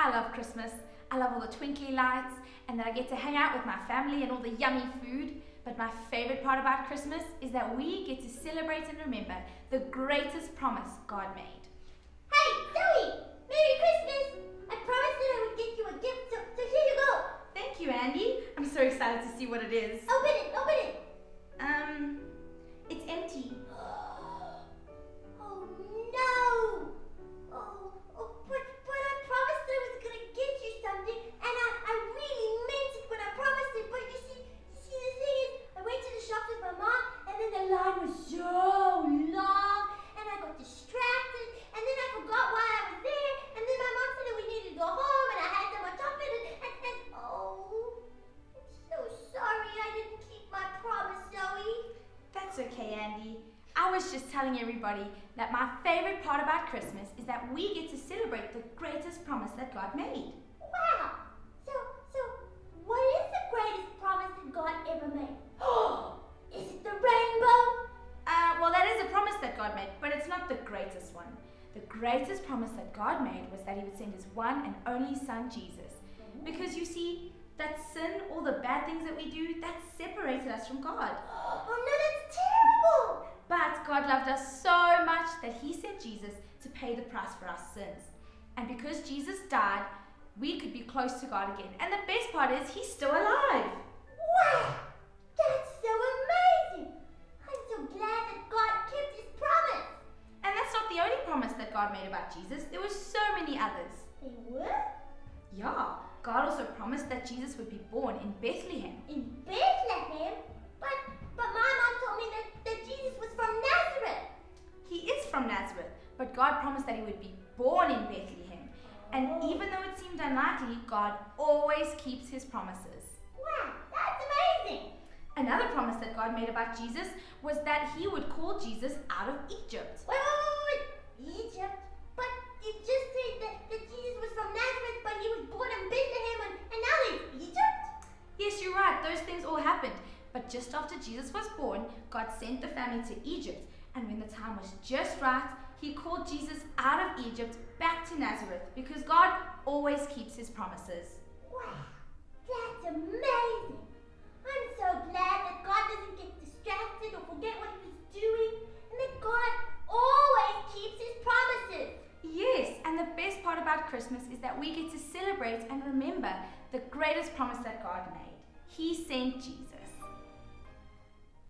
I love Christmas. I love all the twinkly lights and that I get to hang out with my family and all the yummy food. But my favorite part about Christmas is that we get to celebrate and remember the greatest promise God made. Hey, Zoe! Merry Christmas! I promised that I would get you a gift, so here you go. Thank you, Andy. I'm so excited to see what it is. Open it, open it. It's empty. Oh no! But I promised that I was gonna get you something, and I really meant it when I promised it. But you see, the thing is, I went to the shops with my mom, and then the line was so long, and I got distracted, and then I forgot why I was there, and then my mom said that we needed to go home, and I had so much chocolate, and oh, I'm so sorry I didn't keep my promise, Zoe. That's okay, Andy. I was just telling everybody that my favorite part about Christmas is that we get to celebrate the greatest promise that God made. Wow! So, what is the greatest promise that God ever made? Oh, is it the rainbow? Well, that is a promise that God made, but it's not the greatest one. The greatest promise that God made was that He would send His one and only Son, Jesus. Because you see, that sin, all the bad things that we do, that separated us from God. Oh no, that's terrible! But God loved us so much that He sent Jesus to pay the price for our sins. And because Jesus died, we could be close to God again. And the best part is, He's still alive. Wow! That's so amazing! I'm so glad that God kept His promise. And that's not the only promise that God made about Jesus. There were so many others. They were? Yeah, God also promised that Jesus would be born in Bethlehem. In Bethlehem? But my mom told me that Jesus was from Nazareth. He is from Nazareth, but God promised that He would be born in Bethlehem. And even though it seemed unlikely, God always keeps His promises. Wow, that's amazing! Another promise that God made about Jesus was that He would call Jesus out of Egypt. Wait. Egypt? But you just said that Jesus was from Nazareth, but He was born in Bethlehem, and now there's Egypt? Yes, you're right, those things all happened. But just after Jesus was born, God sent the family to Egypt. And when the time was just right, He called Jesus out of Egypt back to Nazareth, because God always keeps His promises. Wow, that's amazing! I'm so glad that God doesn't get distracted or forget what He was doing, and that God always keeps His promises. Yes, and the best part about Christmas is that we get to celebrate and remember the greatest promise that God made. He sent Jesus.